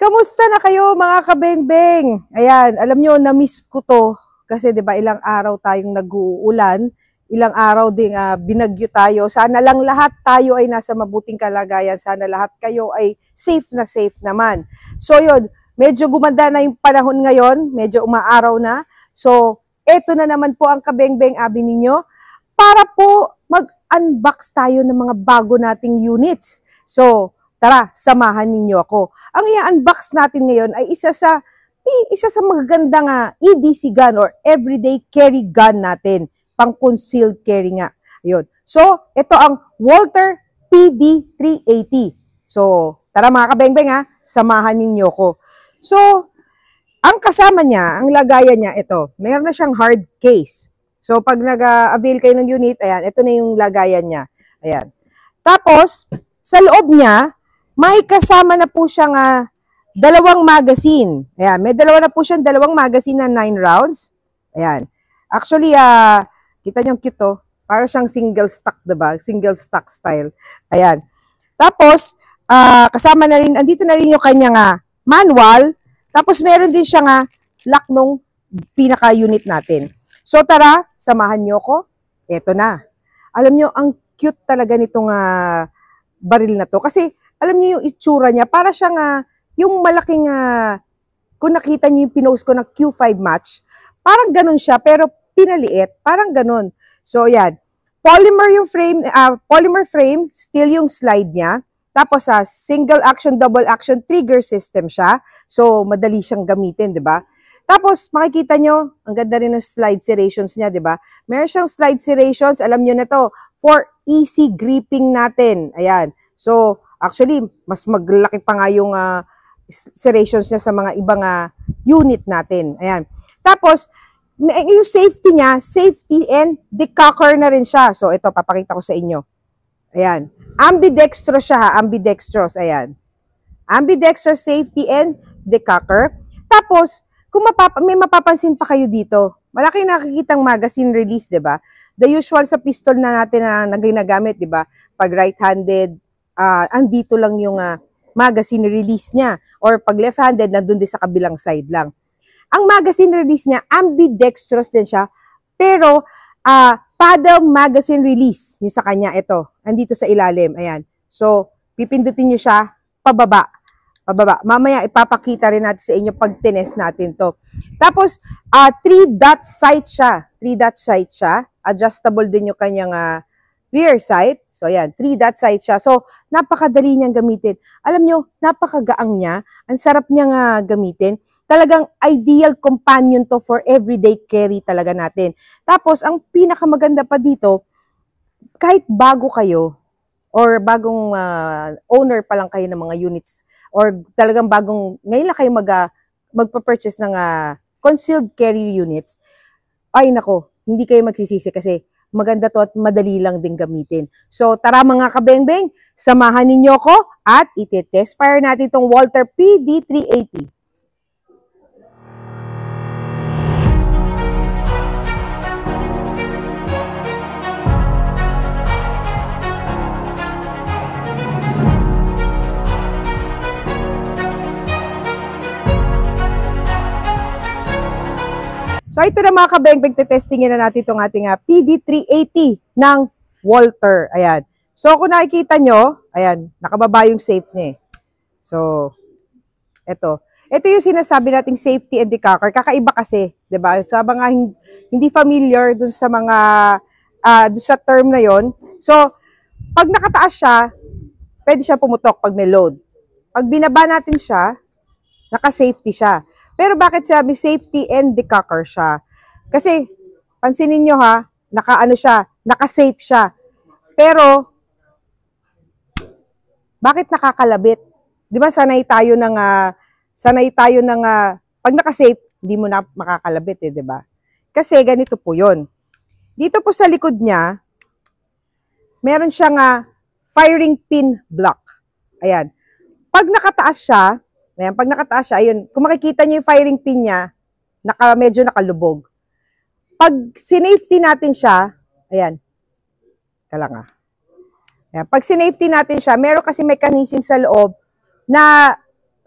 Kamusta na kayo mga kabengbeng? Ayan, alam nyo, na-miss ko to. Kasi 'di ba ilang araw tayong nag-uulan, ilang araw ding binagyo tayo. Sana lang lahat tayo ay nasa mabuting kalagayan. Sana lahat kayo ay safe na safe naman. So yun, medyo gumanda na yung panahon ngayon, medyo umaaraw na. So, eto na naman po ang kabengbeng abi ninyo para po mag-unbox tayo ng mga bago nating units. So, tara, samahan ninyo ako. Ang i-unbox natin ngayon ay isa sa magagandang EDC gun or everyday carry gun natin. Pang concealed carry nga. Ayun. So, ito ang Walther PD380. So, tara mga kabengbeng samahan ninyo ko. So, ang kasama niya, ang lagayan niya, ito. Mayroon na siyang hard case. So, pag nag-avail kayo ng unit, ayan, ito na yung lagayan niya. Ayan. Tapos, sa loob niya, may kasama na po siyang dalawang magazine. Ayan, may dalawa na po siyang dalawang magazine na 9 rounds. Ayan. Actually, kita niyo cute to. Para siyang single stock, diba? Single stock style. Ayan. Tapos, kasama na rin, andito na rin yung kanyang manual. Tapos, meron din siyang lock nung pinaka-unit natin. So, tara, samahan niyo ko. Eto na. Alam niyo, ang cute talaga nitong baril na to. Kasi, alam niyo yung itsura niya, para siyang yung malaking, kung nakita niyo yung pinost ko na Q5 match, parang ganun siya, pero pinaliit, parang ganun. So, yan. Polymer yung frame, polymer frame, steel yung slide niya. Tapos, single action, double action trigger system siya. So, madali siyang gamitin, di ba? Tapos, makikita nyo, ang ganda rin ng slide serrations niya, di ba? Meron siyang slide serrations, alam nyo na to, for easy gripping natin. Ayan. So, actually, mas maglaki pa nga yung serrations niya sa mga ibang unit natin. Ayan. Tapos, yung safety niya, safety and decocker na rin siya. So, ito, papakita ko sa inyo. Ayan. Ambidextrous siya, ambidextrous. Ayan. Ambidextrous safety and decocker. Tapos, kung may mapapansin pa kayo dito, malaki nakikitang magazine release, di ba? The usual sa pistol na natin na ginagamit, di ba? Pag right-handed, andito lang yung magazine release niya. Or pag left-handed, nandun din sa kabilang side lang. Ang magazine release niya, ambidextrous din siya, pero paddle magazine release, yung sa kanya, ito, andito sa ilalim, ayan. So, pipindutin nyo siya, pababa. Pababa. Mamaya, ipapakita rin natin sa inyo pag tinest natin to. Tapos, 3-dot sight siya. 3-dot sight siya. Adjustable din yung kanyang rear sight. So, ayan, 3-dot sight siya. So, napakadali niyang gamitin. Alam nyo, napakagaang niya. Ang sarap niyang gamitin. Talagang ideal companion to for everyday carry talaga natin. Tapos, ang pinakamaganda pa dito, kahit bago kayo, or bagong owner pa lang kayo ng mga units, or talagang ngayon lang kayo magpa-purchase ng concealed carry units, ay nako, hindi kayo magsisisi kasi maganda to at madali lang din gamitin. So, tara mga kabengbeng, samahan ninyo ko at iti-test fire natin itong Walther PD380. So, ito na mga kabengbeng, testingin na natin itong ating PD380 ng Walther. Ayan. So, kung nakikita nyo, ayan, nakababa yung safe niya. So, ito. Ito yung sinasabi nating safety and decocker. Kakaiba kasi, di ba? Sa mga hindi familiar dun sa mga, dun sa term na yon. So, pag nakataas siya, pwede siya pumutok pag may load. Pag binaba natin siya, naka-safety siya. Pero bakit sabi safety and decocker siya? Kasi, pansinin nyo naka-safe siya. Pero, bakit nakakalabit? Di ba sanay tayo ng, pag naka-safe, hindi mo na makakalabit di ba? Kasi ganito po yun. Dito po sa likod niya, meron siyang firing pin block. Ayan. Pag nakataas siya, ayan, pag nakataas siya, ayun, kung makikita niyo yung firing pin niya, medyo nakalubog. Pag sinafety natin siya, ayan, ayan, pag sinafety natin siya, meron kasi mechanism sa loob na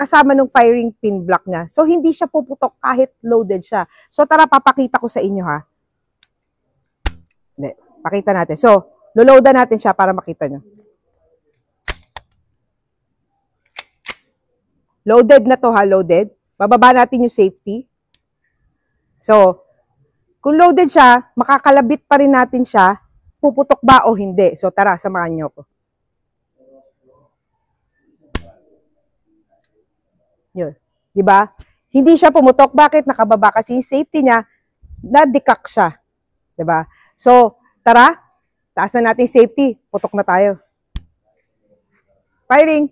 kasama ng firing pin block niya. So, hindi siya puputok kahit loaded siya. So, tara, papakita ko sa inyo, ha. Hindi, pakita natin. So, loloadan natin siya para makita nyo. Loaded na to, ha, loaded. Bababa natin yung safety. So, kung loaded siya, makakalabit pa rin natin siya, puputok ba o hindi. So, tara, samahan nyo ko. Yun. Diba? Hindi siya pumutok. Bakit? Nakababa kasi yung safety niya, na-decact siya. Diba? So, tara, taas na natin safety. Putok na tayo. Firing.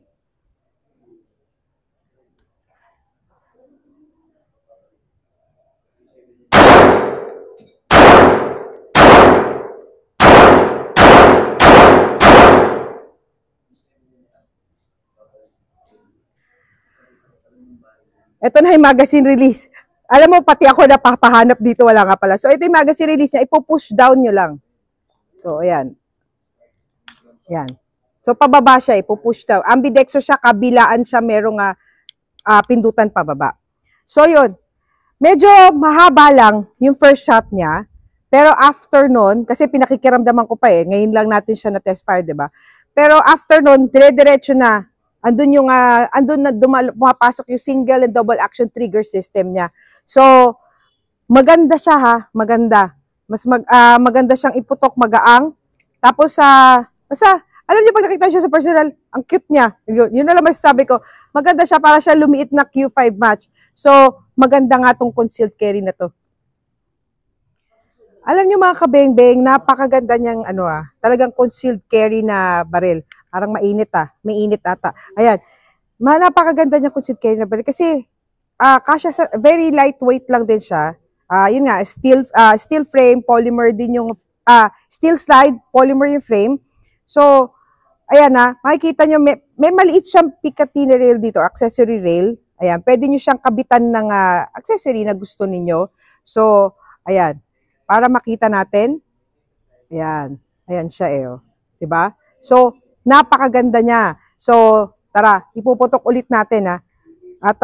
Ito na yung magazine release. Alam mo, pati ako napapahanap dito, wala nga pala. So, ito yung magazine release niya. Ipo-push down nyo lang. So, ayan. Ayan. So, pababa siya, ipo-push down. Ambidextrous siya, kabilaan siya, merong pindutan pababa. So, yun. Medyo mahaba lang yung first shot niya. Pero after nun, kasi pinakikiramdaman ko pa ngayon lang natin siya na test fire, diba? Pero after nun, dire-diretso na. Andun yung, andun na pumapasok yung single and double action trigger system niya. So, maganda siya ha, maganda. Maganda siyang iputok, magaang. Tapos, basta, alam niyo pag nakita siya sa personal, ang cute niya. Yun na lang masasabi ko. Maganda siya, para siya lumiit na Q5 match. So, maganda nga tong concealed carry na to. Alam niyo mga kabeng-beng, napakaganda niyang talagang concealed carry na baril. Parang mainit may init ata. Ayan. Napakaganda niya concealed carry na baril kasi kasya sa, very lightweight lang din siya. Yun nga, steel frame, polymer din yung steel slide, polymer yung frame. So, ayan makikita niyo may maliit siyang Picatinny rail dito, accessory rail. Ayan, pwede niyo siyang kabitan ng accessory na gusto niyo. So, ayan. Para makita natin. Ayan. Ayan siya oh. 'Di ba? So, napakaganda niya. So, tara, ipuputok ulit natin At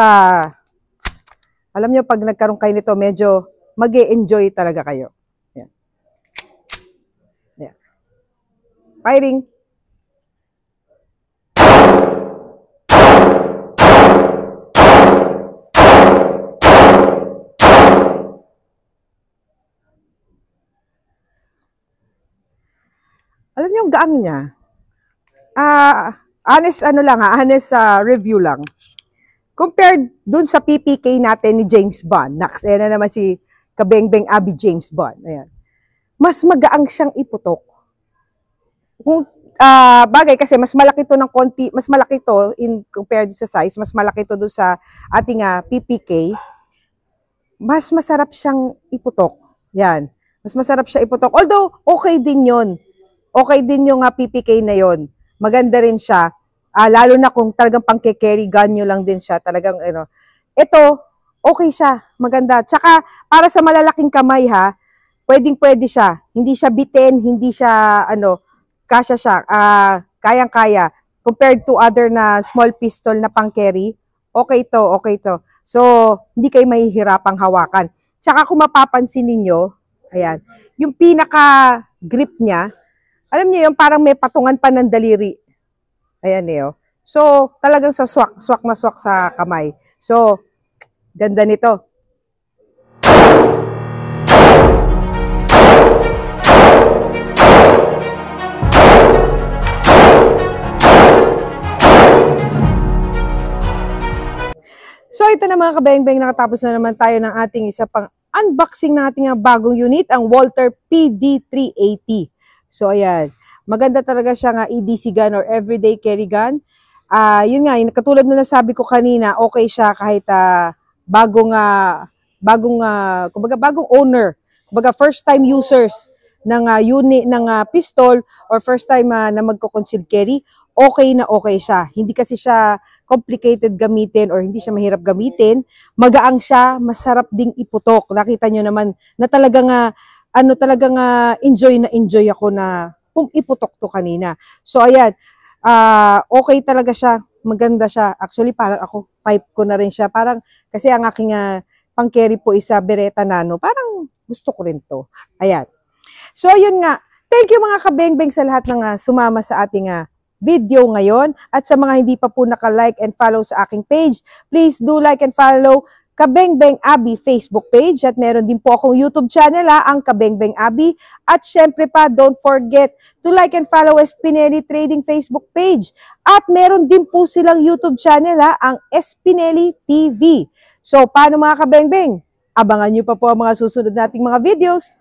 alam niyo pag nagkaroon kayo nito, medyo mag-e-enjoy talaga kayo. Ayan. Ayan. Firing. Alam niyo, ang gaang niya. Honest review lang. Compared dun sa PPK natin ni James Bond, ayan na naman si Kabeng-Beng Abby James Bond. Ayan. Mas magaang siyang iputok. Kung bagay kasi mas malaki to ng konti, mas malaki to in compared sa size, mas malaki to dun sa ating PPK. Mas masarap siyang iputok. Yan. Mas masarap siya iputok. Although okay din 'yon. Okay din yung PPK na 'yon. Maganda rin siya. Lalo na kung talagang pang-carry gun nyo lang din siya. Talagang, ito, okay siya. Maganda. Tsaka, para sa malalaking kamay pwedeng-pwede siya. Hindi siya bitin, hindi siya, kasya siya. Kayang-kaya. Compared to other na small pistol na pang-carry, okay to. So, hindi kayo mahihirapang hawakan. Tsaka kung mapapansin ninyo, ayan, yung pinaka-grip niya, alam niyo yung parang may patungan pa ng daliri. Ayan So, talagang swak na swak sa kamay. So, ganda nito. So, ito na mga kabeng-beng, nakatapos na naman tayo ng ating isa pang unboxing ng ating bagong unit, ang Walther PD380. So, ayan. Maganda talaga siya EDC gun or everyday carry gun. Yun nga, katulad na nasabi ko kanina, okay siya kahit bagong owner. Kumbaga, first time users ng unit ng pistol or first time na magko-concealed carry, okay na okay siya. Hindi kasi siya complicated gamitin or hindi siya mahirap gamitin. Magaang siya, masarap ding iputok. Nakita nyo naman na talagang enjoy ako na iputok to kanina. So, ayan, okay talaga siya. maganda siya. Actually, parang ako, type ko na rin siya. Parang, kasi ang aking pang-carry po isa Beretta Nano. Parang gusto ko rin to. Ayan. So, yun nga. Thank you mga kabengbeng sa lahat ng sumama sa ating video ngayon. At sa mga hindi pa po naka-like and follow sa aking page, please do like and follow Kabengbeng Abi Facebook page. At meron din po akong YouTube channel, ang Kabengbeng Abi. At syempre pa, don't forget to like and follow Espineli Trading Facebook page. At meron din po silang YouTube channel, ang Espineli TV. So, paano mga kabengbeng? Abangan nyo pa po ang mga susunod nating mga videos.